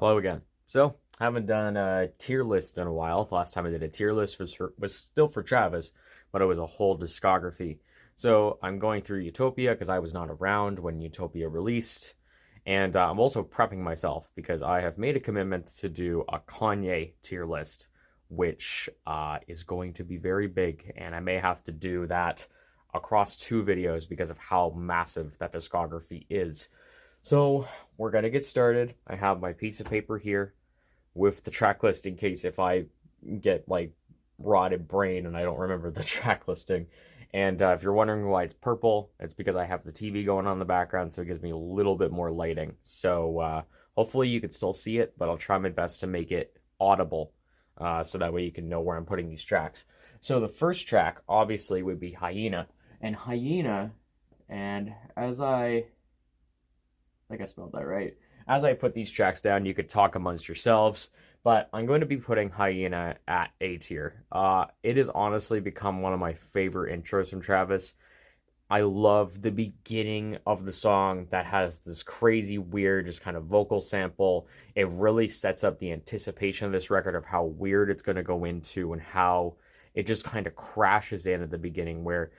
Hello again. So, haven't done a tier list in a while. The last time I did a tier list was still for Travis, but it was a whole discography. So, I'm going through Utopia because I was not around when Utopia released. And I'm also prepping myself because I have made a commitment to do a Kanye tier list, which is going to be very big. And I may have to do that across two videos because of how massive that discography is. So we're gonna get started. I have my piece of paper here with the track list in case if I get like rotted brain and I don't remember the track listing. And if you're wondering why it's purple, it's because I have the TV going on in the background, so it gives me a little bit more lighting. So hopefully you can still see it, but I'll try my best to make it audible so that way you can know where I'm putting these tracks. So the first track obviously would be Hyena. And Hyena, and as I think I spelled that right. As I put these tracks down, you could talk amongst yourselves, but I'm going to be putting Hyena at A tier. It has honestly become one of my favorite intros from Travis. I love the beginning of the song that has this crazy, weird, just kind of vocal sample. It really sets up the anticipation of this record of how weird it's going to go into and how it just kind of crashes in at the beginning where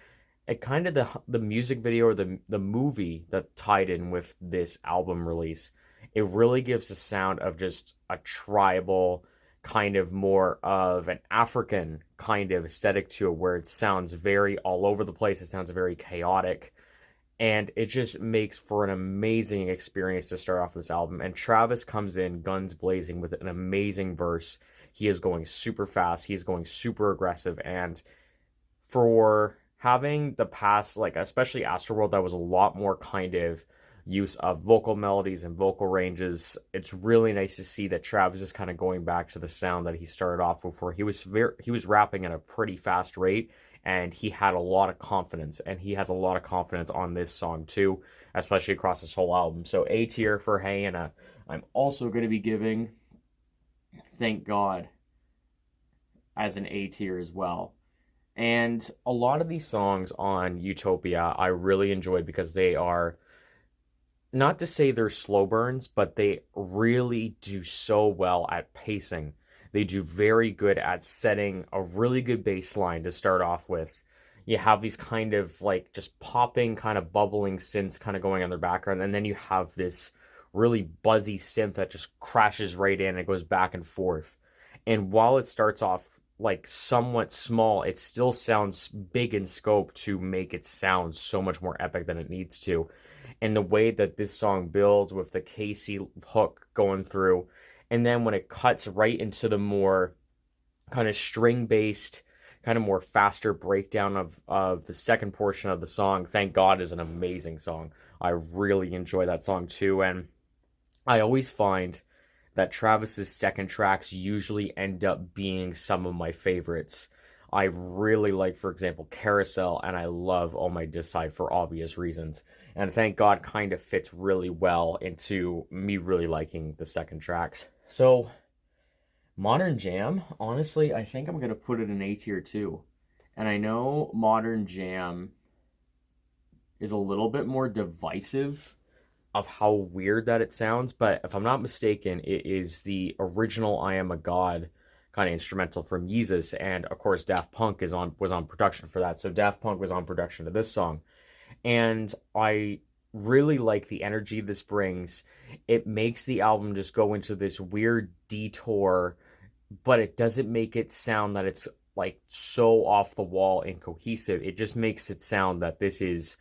it kind of the music video or the movie that tied in with this album release, it really gives a sound of just a tribal kind of more of an African kind of aesthetic to it where it sounds very all over the place. It sounds very chaotic, and it just makes for an amazing experience to start off this album. And Travis comes in guns blazing with an amazing verse. He is going super fast. He is going super aggressive, and for having the past, like especially Astroworld, that was a lot more kind of use of vocal melodies and vocal ranges. It's really nice to see that Travis is kind of going back to the sound that he started off with, where he was rapping at a pretty fast rate, and he had a lot of confidence, and he has a lot of confidence on this song too, especially across this whole album. So A tier for Hyena. I'm also going to be giving Thank God as an A tier as well. And a lot of these songs on Utopia I really enjoy because they are, not to say they're slow burns, but they really do so well at pacing. They do very good at setting a really good bass line to start off with. You have these kind of like just popping, kind of bubbling synths kind of going on their background, and then you have this really buzzy synth that just crashes right in and goes back and forth. And while it starts off like somewhat small, it still sounds big in scope to make it sound so much more epic than it needs to. And the way that this song builds with the Casey hook going through, and then when it cuts right into the more kind of string based, kind of more faster breakdown of the second portion of the song, Thank God is an amazing song. I really enjoy that song too. And I always find that Travis's second tracks usually end up being some of my favorites. I really like, for example, Carousel, and I love Oh My Decide for obvious reasons. And Thank God kind of fits really well into me really liking the second tracks. So, Modern Jam, honestly, I think I'm going to put it in A tier too. And I know Modern Jam is a little bit more divisive of how weird that it sounds, but if I'm not mistaken, it is the original I Am a God kind of instrumental from Yeezus, and of course Daft Punk was on production for that. So Daft Punk was on production to this song. And I really like the energy this brings. It makes the album just go into this weird detour, but it doesn't make it sound that it's like so off the wall and cohesive. It just makes it sound that this is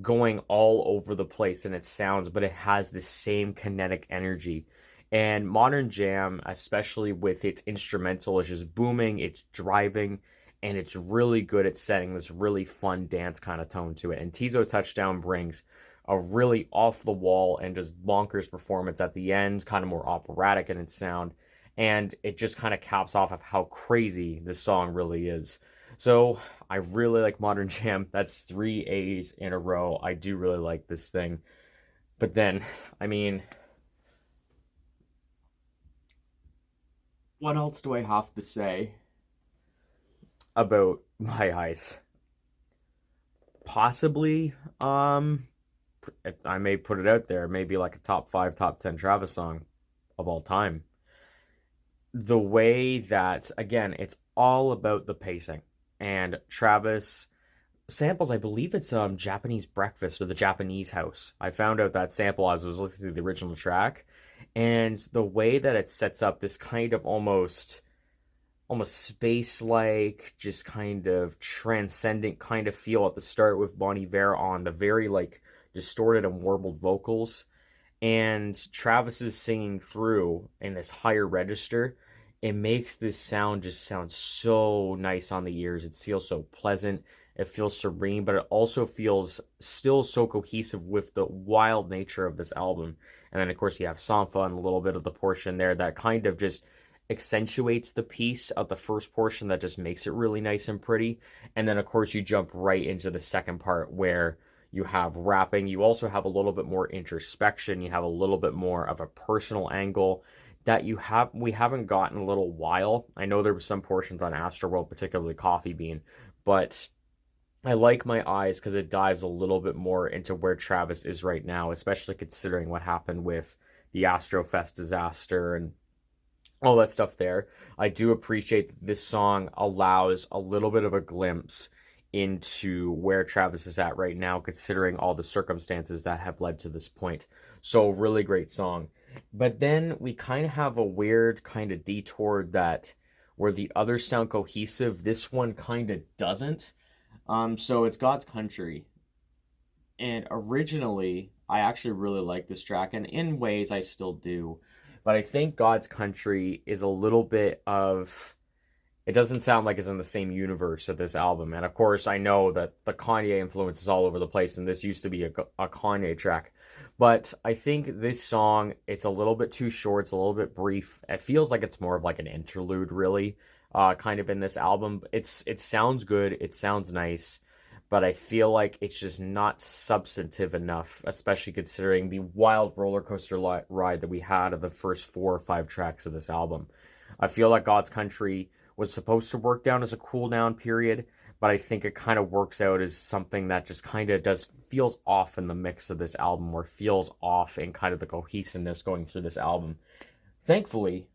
going all over the place in its sounds, but it has the same kinetic energy. And Modern Jam, especially with its instrumental, is just booming, it's driving, and it's really good at setting this really fun dance kind of tone to it. And Tizo Touchdown brings a really off the wall and just bonkers performance at the end, kind of more operatic in its sound. And it just kind of caps off of how crazy this song really is. So I really like Modern Jam. That's 3 A's in a row. I do really like this thing. But then, I mean, what else do I have to say about My Eyes? Possibly, I may put it out there, maybe like a top 5, top 10 Travis song. of all time. The way that, again, it's all about the pacing. And Travis samples, I believe it's Japanese Breakfast or the Japanese House. I found out that sample as I was listening to the original track, and the way that it sets up this kind of almost space-like, just kind of transcendent kind of feel at the start with Bon Iver on the very like distorted and warbled vocals, and Travis is singing through in this higher register. It makes this sound just sound so nice on the ears. It feels so pleasant. It feels serene, but it also feels still so cohesive with the wild nature of this album. And then, of course, you have Sampha and a little bit of the portion there that kind of just accentuates the piece of the first portion that just makes it really nice and pretty. And then, of course, you jump right into the second part where you have rapping. You also have a little bit more introspection. You have a little bit more of a personal angle that we haven't gotten in a little while. I know there were some portions on Astroworld, particularly Coffee Bean, but I like My Eyes because it dives a little bit more into where Travis is right now, especially considering what happened with the Astrofest disaster and all that stuff there. I do appreciate that this song allows a little bit of a glimpse into where Travis is at right now, considering all the circumstances that have led to this point. So, really great song. But then we kind of have a weird kind of detour that where the others sound cohesive, this one kind of doesn't. So it's God's Country. And originally, I actually really liked this track, and in ways I still do. But I think God's Country is a little bit of... It doesn't sound like it's in the same universe of this album. And of course, I know that the Kanye influence is all over the place, and this used to be a Kanye track. But I think this song, it's a little bit too short, it's a little bit brief. It feels like it's more of like an interlude, really, kind of in this album. It sounds good, it sounds nice, but I feel like it's just not substantive enough, especially considering the wild roller coaster ride that we had of the first 4 or 5 tracks of this album. I feel like God's Country was supposed to work down as a cool down period, but I think it kind of works out as something that just kind of feels off in the mix of this album, or feels off in kind of the cohesiveness going through this album. Thankfully,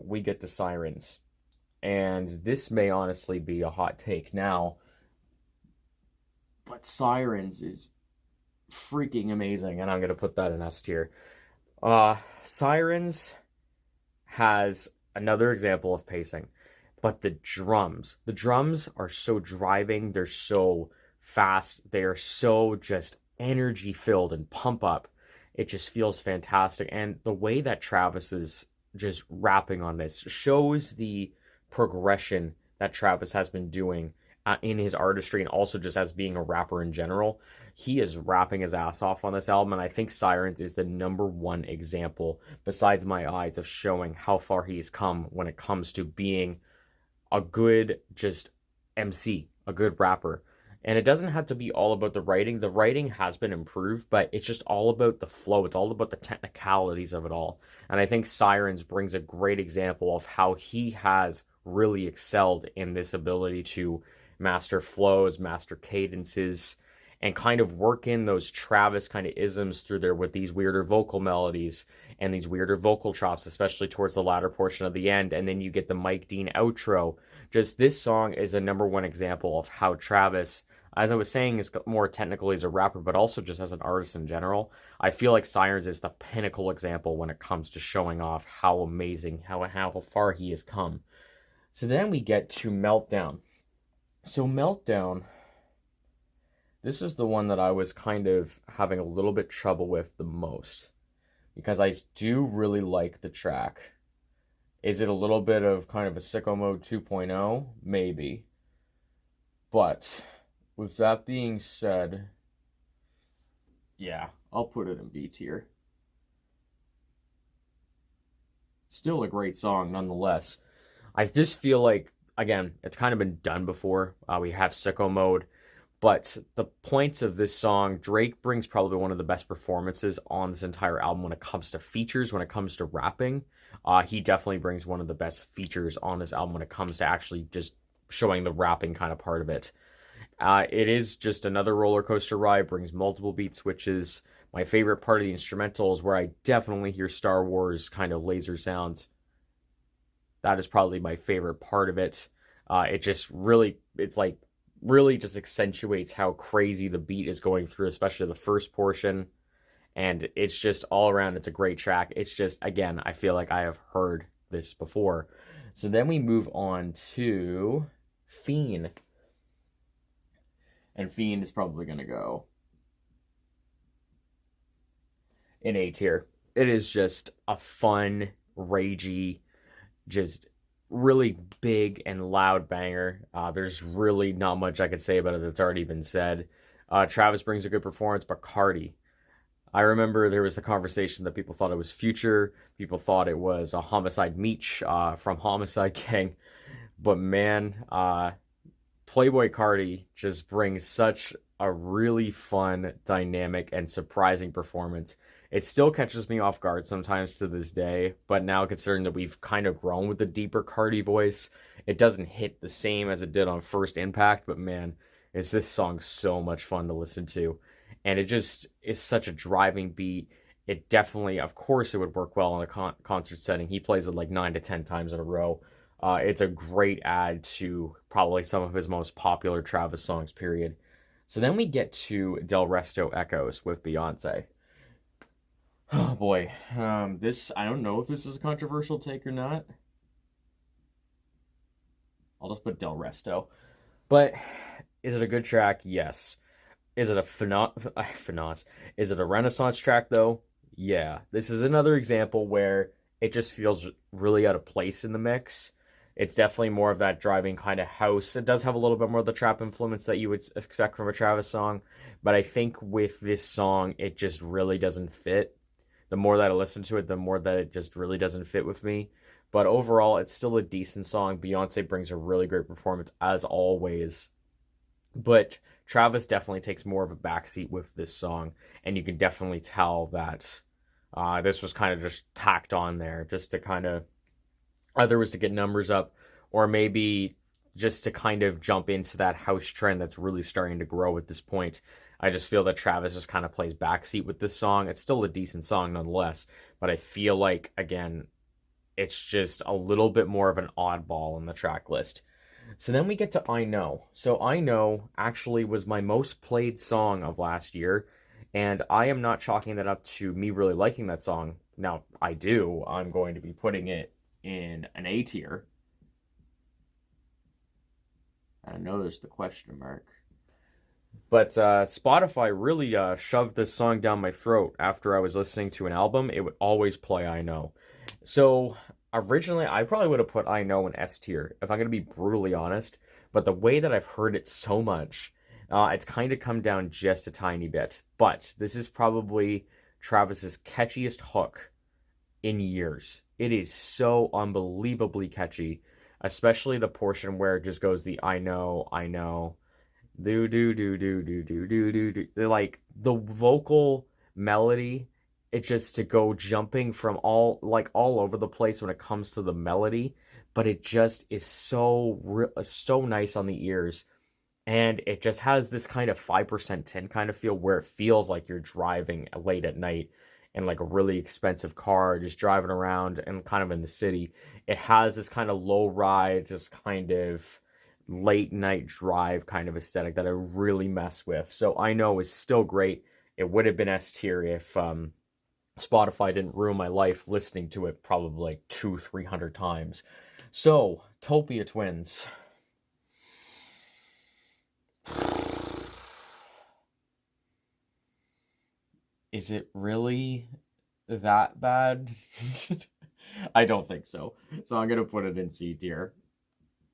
we get to Sirens, and this may honestly be a hot take now, but Sirens is freaking amazing, and I'm going to put that in S tier. Sirens has another example of pacing. But the drums are so driving, they're so fast, they are so just energy filled and pump up. It just feels fantastic. And the way that Travis is just rapping on this shows the progression that Travis has been doing in his artistry, and also just as being a rapper in general. He is rapping his ass off on this album, and I think Sirens is the #1 example, besides My Eyes, of showing how far he's come when it comes to being a good just MC, a good rapper. And it doesn't have to be all about the writing. The writing has been improved, but it's just all about the flow. It's all about the technicalities of it all. And I think Sirens brings a great example of how he has really excelled in this ability to master flows, master cadences, and kind of work in those Travis kind of isms through there with these weirder vocal melodies and these weirder vocal chops, especially towards the latter portion of the end. And then you get the Mike Dean outro. Just this song is a #1 example of how Travis, as I was saying, is more technical as a rapper, but also just as an artist in general. I feel like Sirens is the pinnacle example when it comes to showing off how amazing, how far he has come. So then we get to Meltdown. So Meltdown, this is the one that I was kind of having a little bit trouble with the most, because I do really like the track. Is it a little bit of kind of a Sicko Mode 2.0? Maybe. But with that being said, yeah, I'll put it in B tier. Still a great song nonetheless. I just feel like, again, it's kind of been done before. We have Sicko Mode. But the points of this song, Drake brings probably one of the best performances on this entire album when it comes to features, when it comes to rapping. He definitely brings one of the best features on this album when it comes to actually just showing the rapping kind of part of it. It is just another roller coaster ride, brings multiple beat switches, My favorite part of the instrumental is where I definitely hear Star Wars kind of laser sounds. That is probably my favorite part of it. It just really, it's like really just accentuates how crazy the beat is going through, especially the first portion. And it's just all around, it's a great track. It's just, again, I feel like I have heard this before. So then we move on to Fiend. And Fiend is probably going to go in A tier. It is just a fun, ragey, just really big and loud banger. There's really not much I could say about it that's already been said. Travis brings a good performance, but Cardi. I remember there was the conversation that people thought it was Future. People thought it was a Homicide Meech from Homicide Gang. But man, Playboy Cardi just brings such a really fun, dynamic, and surprising performance. It still catches me off guard sometimes to this day, but now considering that we've kind of grown with the deeper Cardi voice, it doesn't hit the same as it did on First Impact, but man, is this song so much fun to listen to. And it just is such a driving beat. It definitely, of course, it would work well in a concert setting. He plays it like 9 to 10 times in a row. It's a great add to probably some of his most popular Travis songs, period. So then we get to Del Resto Echoes with Beyonce. Oh boy, this, I don't know if this is a controversial take or not. I'll just put Del Resto. But is it a good track? Yes. Is it Is it a Renaissance track though? Yeah. This is another example where it just feels really out of place in the mix. It's definitely more of that driving kind of house. It does have a little bit more of the trap influence that you would expect from a Travis song, but I think with this song, it just really doesn't fit. The more that I listen to it, the more that it just really doesn't fit with me. But overall, it's still a decent song. Beyonce brings a really great performance, as always. But Travis definitely takes more of a backseat with this song, and you can definitely tell that this was kind of just tacked on there just to kind of, either was to get numbers up, or maybe just to kind of jump into that house trend that's really starting to grow at this point. I just feel that Travis just kind of plays backseat with this song. It's still a decent song nonetheless, but I feel like, again, it's just a little bit more of an oddball in the track list. So then we get to I Know. So I Know actually was my most played song of last year, and I am not chalking that up to me really liking that song. Now, I do. I'm going to be putting it in an A tier. I know there's the question mark. But Spotify really shoved this song down my throat after I was listening to an album. It would always play I Know. So originally, I probably would have put I Know in S tier, if I'm going to be brutally honest. But the way that I've heard it so much, it's kind of come down just a tiny bit. But this is probably Travis's catchiest hook in years. It is so unbelievably catchy, especially the portion where it just goes the I know, do do do do do do do do do. Like the vocal melody, it just to go jumping from all over the place when it comes to the melody, but it just is so nice on the ears, and it just has this kind of 5% tin kind of feel where it feels like you're driving late at night in like a really expensive car, just driving around and kind of in the city. It has this kind of low ride, just kind of late night drive kind of aesthetic that I really mess with. So I Know is still great. It would have been S tier if Spotify didn't ruin my life listening to it probably like 200-300 times. So Utopia Twins. Is it really that bad? I don't think so. So I'm going to put it in C tier.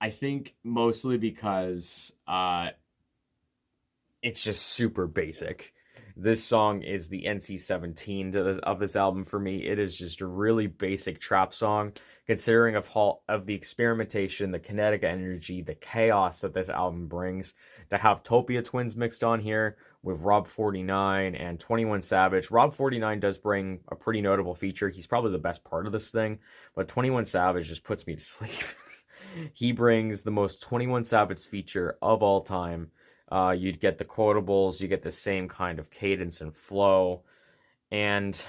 I think mostly because it's just super basic. This song is the NC-17 of this album for me. It is just a really basic trap song, considering of the experimentation, the kinetic energy, the chaos that this album brings. To have Utopia Twins mixed on here with Rob 49 and 21 Savage. Rob 49 does bring a pretty notable feature. He's probably the best part of this thing, but 21 Savage just puts me to sleep. He brings the most 21 Savage feature of all time. You'd get the quotables, you get the same kind of cadence and flow. And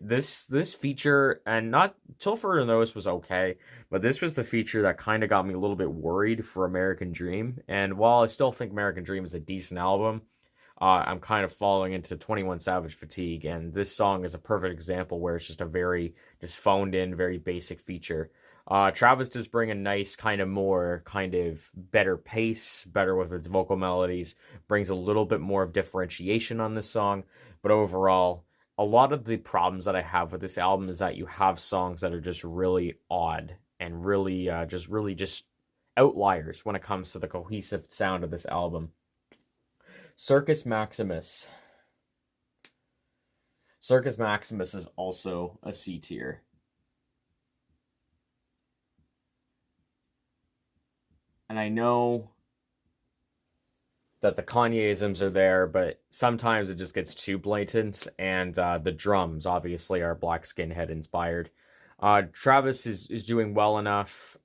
this feature, and not Till Further Notice was okay, but this was the feature that kind of got me a little bit worried for American Dream. And while I still think American Dream is a decent album, I'm kind of falling into 21 Savage fatigue, and this song is a perfect example where it's just a very just phoned in, very basic feature. Travis does bring a nice kind of more kind of better pace, better with its vocal melodies, brings a little bit more of differentiation on this song, but overall, a lot of the problems that I have with this album is that you have songs that are just really odd and really just outliers when it comes to the cohesive sound of this album. Circus Maximus. Circus Maximus is also a C tier. And I know that the Kanyeisms are there, but sometimes it just gets too blatant, and the drums obviously are Black Skinhead inspired. Travis is doing well enough.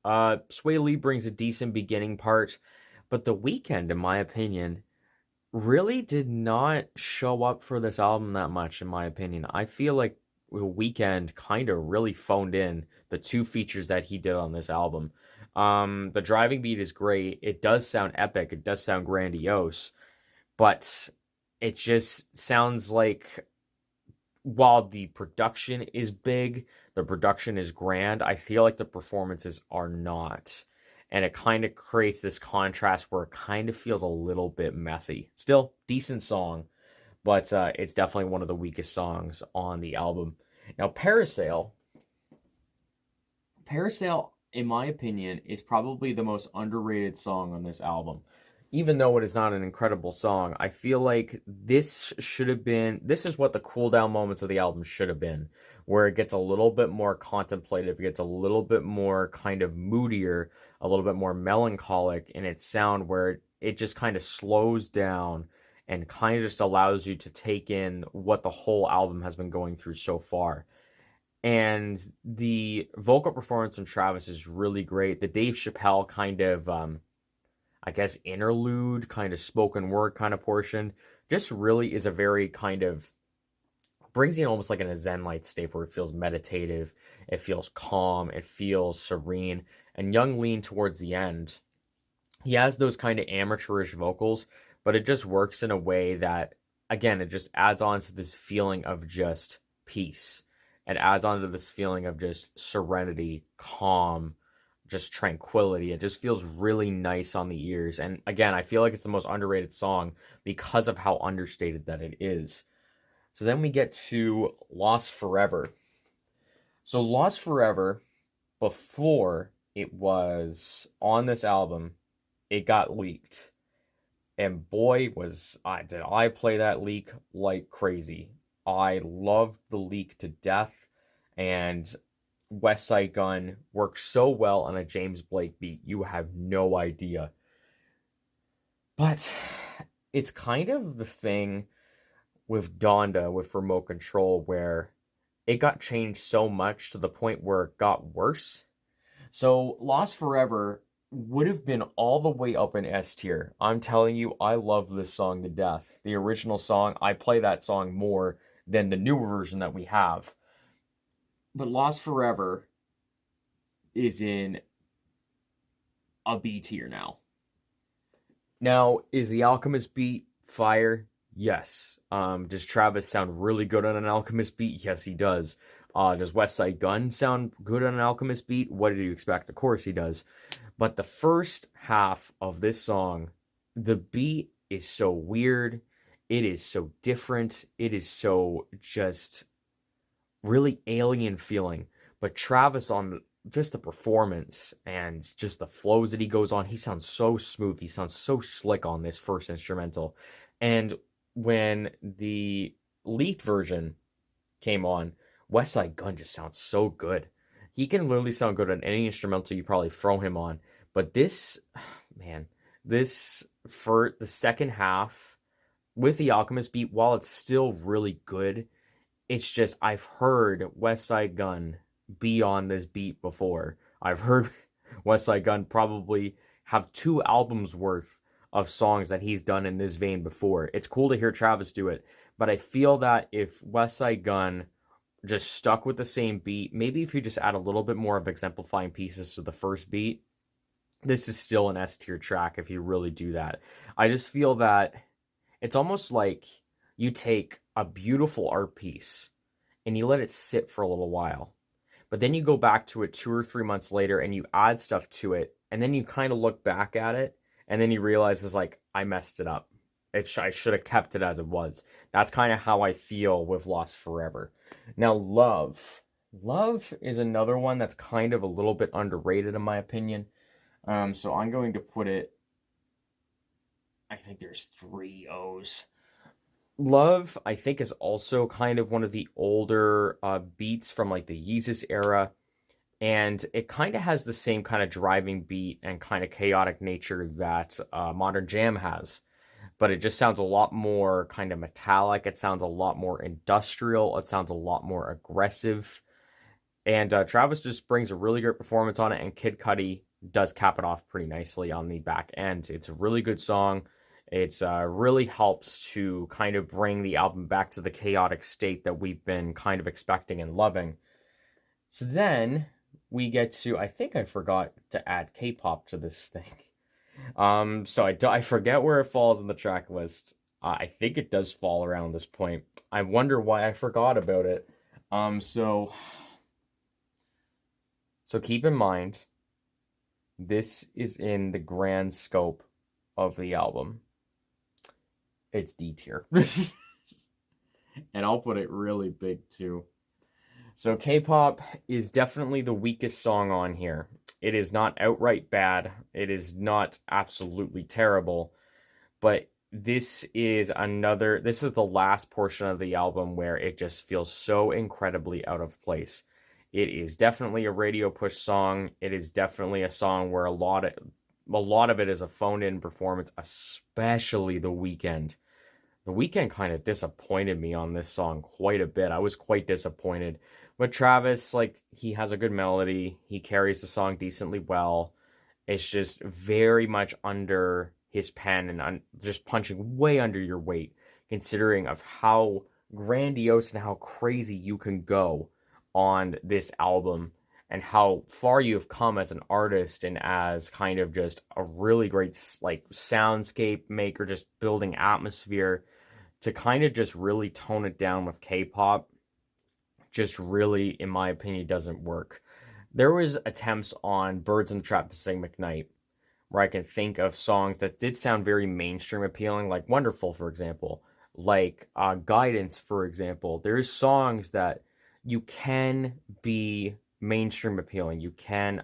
Sway Lee brings a decent beginning part, but The Weeknd, in my opinion, really did not show up for this album that much, in my opinion. I feel like The Weeknd kind of really phoned in the two features that he did on this album. The driving beat is great. It does sound epic. It does sound grandiose, but it just sounds like while the production is big, the production is grand, I feel like the performances are not. And it kind of creates this contrast where it kind of feels a little bit messy. Still, decent song, but it's definitely one of the weakest songs on the album. Now, Parasail, in my opinion, is probably the most underrated song on this album. Even though it is not an incredible song, I feel like this is what the cool down moments of the album should have been, where it gets a little bit more contemplative, it gets a little bit more kind of moodier, a little bit more melancholic in its sound, where it just kind of slows down and kind of just allows you to take in what the whole album has been going through so far. And the vocal performance from Travis is really great. The Dave Chappelle kind of, I guess, interlude, kind of spoken word kind of portion, just really is a very kind of, brings you almost like in a Zen-like state where it feels meditative, it feels calm, it feels serene. And Young Lean towards the end, he has those kind of amateurish vocals, but it just works in a way that, again, it just adds on to this feeling of just peace. It adds on to this feeling of just serenity, calm, just tranquility. It just feels really nice on the ears. And again, I feel like it's the most underrated song because of how understated that it is. So then we get to Lost Forever. So Lost Forever, before it was on this album, it got leaked. And boy, did I play that leak like crazy. I loved the leak to death, and West Side Gun works so well on a James Blake beat, you have no idea. But it's kind of the thing with Donda, with Remote Control, where it got changed so much to the point where it got worse. So Lost Forever would have been all the way up in S tier. I'm telling you, I love this song to death. The original song, I play that song more than the newer version that we have. But Lost Forever is in a B tier now. Now, is the Alchemist beat fire? Yes. Does Travis sound really good on an Alchemist beat? Yes, he does. Does West Side Gun sound good on an Alchemist beat? What did you expect? Of course he does. But the first half of this song, the beat is so weird. It is so different. It is so just really alien feeling. But Travis, on just the performance and just the flows that he goes on, he sounds so smooth. He sounds so slick on this first instrumental. And when the leaked version came on, West Side Gun just sounds so good. He can literally sound good on any instrumental you probably throw him on. But this, man, this, for the second half, with the Alchemist beat, while it's still really good, it's just, I've heard West Side Gun be on this beat before. I've heard West Side Gun probably have 2 albums worth of songs that he's done in this vein before. It's cool to hear Travis do it, But I feel that if West Side Gun just stuck with the same beat, maybe if you just add a little bit more of exemplifying pieces to the first beat, this is still an S tier track if you really do that. I just feel that it's almost like you take a beautiful art piece and you let it sit for a little while. But then you go back to it 2 or 3 months later and you add stuff to it, and then you kind of look back at it, and then you realize it's like, I messed it up. I should have kept it as it was. That's kind of how I feel with Lost Forever. Now, Love. Love is another one that's kind of a little bit underrated in my opinion. So I'm going to put it, I think there's 3 O's. Love, I think, is also kind of one of the older beats from like the Yeezus era. And it kind of has the same kind of driving beat and kind of chaotic nature that Modern Jam has. But it just sounds a lot more kind of metallic. It sounds a lot more industrial. It sounds a lot more aggressive. And Travis just brings a really great performance on it. And Kid Cudi does cap it off pretty nicely on the back end. It's a really good song. It's really helps to kind of bring the album back to the chaotic state that we've been kind of expecting and loving. So then we get to, I think I forgot to add K-pop to this thing. So I forget where it falls in the track list. I think it does fall around this point. I wonder why I forgot about it. So keep in mind, this is in the grand scope of the album. It's D tier. And I'll put it really big too. So K-pop is definitely the weakest song on here. It is not outright bad. It is not absolutely terrible. But this is the last portion of the album where it just feels so incredibly out of place. It is definitely a radio push song. It is definitely a song where a lot of it is a phoned-in performance, especially The Weeknd. The Weeknd kind of disappointed me on this song quite a bit. I was quite disappointed. But Travis, like, he has a good melody. He carries the song decently well. It's just very much under his pen and just punching way under your weight, considering of how grandiose and how crazy you can go on this album and how far you've come as an artist and as kind of just a really great like soundscape maker, just building atmosphere, to kind of just really tone it down with K-pop just really, in my opinion, doesn't work. There was attempts on Birds in the Trap to sing McKnight, where I can think of songs that did sound very mainstream appealing, like Wonderful, for example, like Guidance, for example. There's songs that you can be mainstream appealing. You can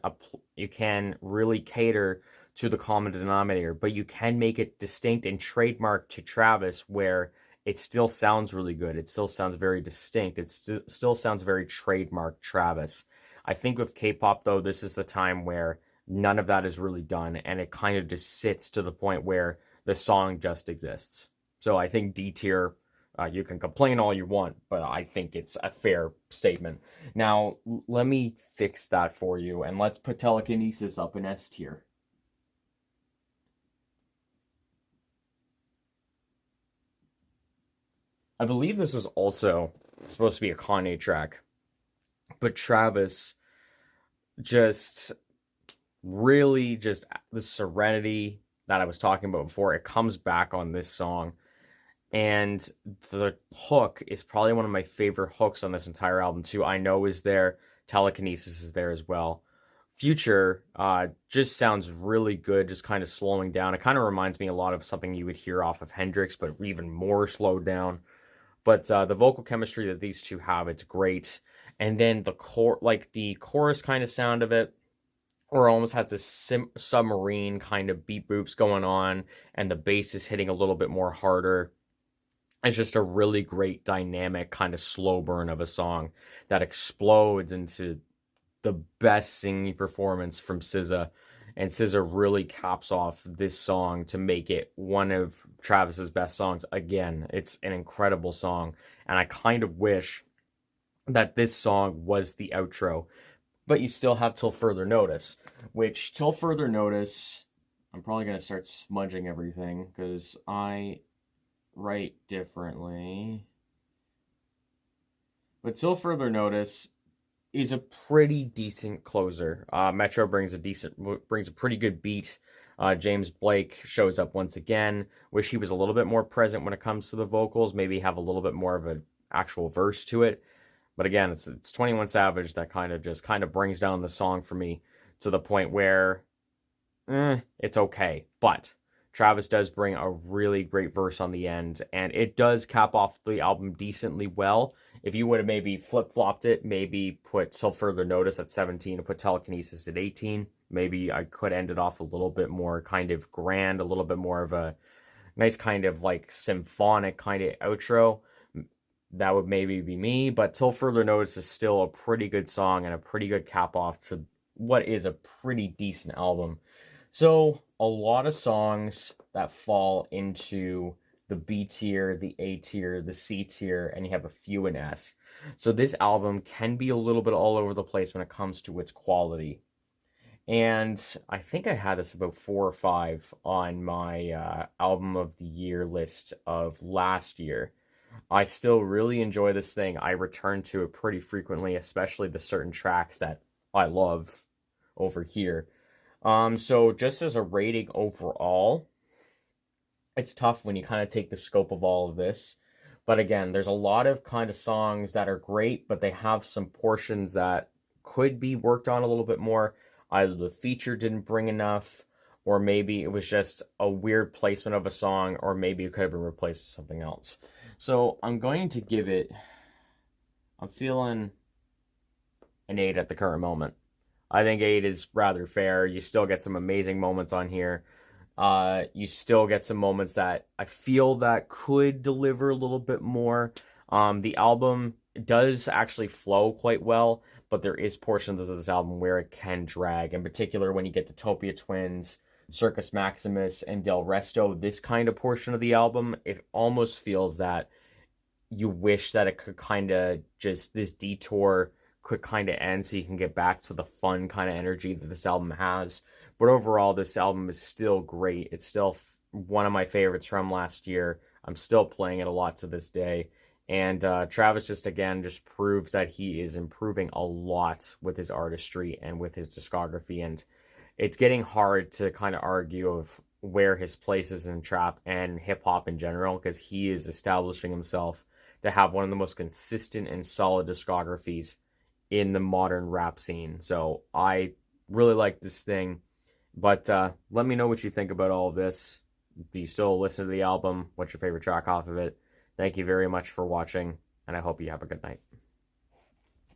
really cater to the common denominator, but you can make it distinct and trademark to Travis, where it still sounds really good. It still sounds very distinct. It still sounds very trademark Travis. I think with K-pop, though, this is the time where none of that is really done, and it kind of just sits to the point where the song just exists. So I think D tier, you can complain all you want, but I think it's a fair statement. Now, let me fix that for you, and let's put Telekinesis up in S tier. I believe this is also supposed to be a Kanye track, but Travis just really just the serenity that I was talking about before, it comes back on this song. And the hook is probably one of my favorite hooks on this entire album too. I Know is there, Telekinesis is there as well. Future just sounds really good, just kind of slowing down. It kind of reminds me a lot of something you would hear off of Hendrix, but even more slowed down. But the vocal chemistry that these two have, it's great. And then the chorus kind of sound of it, or almost has this submarine kind of beat boops going on, and the bass is hitting a little bit more harder. It's just a really great dynamic kind of slow burn of a song that explodes into the best singing performance from SZA. And SZA really caps off this song to make it one of Travis's best songs again. It's an incredible song, and I kind of wish that this song was the outro. But you still have Till Further Notice, which Till Further Notice, I'm probably going to start smudging everything because I write differently. But till further notice is a pretty decent closer. Metro brings a pretty good beat. James Blake shows up once again. Wish he was a little bit more present when it comes to the vocals. Maybe have a little bit more of an actual verse to it. But again, it's 21 Savage that kind of brings down the song for me to the point where it's okay. But Travis does bring a really great verse on the end, and it does cap off the album decently well. If you would have maybe flip-flopped it, maybe put Till Further Notice at 17 and put Telekinesis at 18, maybe I could end it off a little bit more kind of grand, a little bit more of a nice kind of like symphonic kind of outro. That would maybe be me, but Till Further Notice is still a pretty good song and a pretty good cap off to what is a pretty decent album. So, a lot of songs that fall into the B tier, the A tier, the C tier, and you have a few in S. So this album can be a little bit all over the place when it comes to its quality. And I think I had this about 4 or 5 on my album of the year list of last year. I still really enjoy this thing. I return to it pretty frequently, especially the certain tracks that I love over here. So just as a rating overall, it's tough when you kind of take the scope of all of this. But again, there's a lot of kind of songs that are great, but they have some portions that could be worked on a little bit more. Either the feature didn't bring enough, or maybe it was just a weird placement of a song, or maybe it could have been replaced with something else. So I'm going to give it, I'm feeling an 8 at the current moment. I think 8 is rather fair. You still get some amazing moments on here. You still get some moments that I feel that could deliver a little bit more. The album does actually flow quite well, but there is portions of this album where it can drag. In particular, when you get the Utopia Twins, Circus Maximus, and Del Resto, this kind of portion of the album, it almost feels that you wish that it could kind of just, this detour could kind of end so you can get back to the fun kind of energy that this album has. But overall, this album is still great. It's still one of my favorites from last year. I'm still playing it a lot to this day. And Travis just proves that he is improving a lot with his artistry and with his discography. And it's getting hard to kind of argue of where his place is in trap and hip hop in general, because he is establishing himself to have one of the most consistent and solid discographies in the modern rap scene. So I really like this thing. But let me know what you think about all of this. Do you still listen to the album? What's your favorite track off of it? Thank you very much for watching, and I hope you have a good night.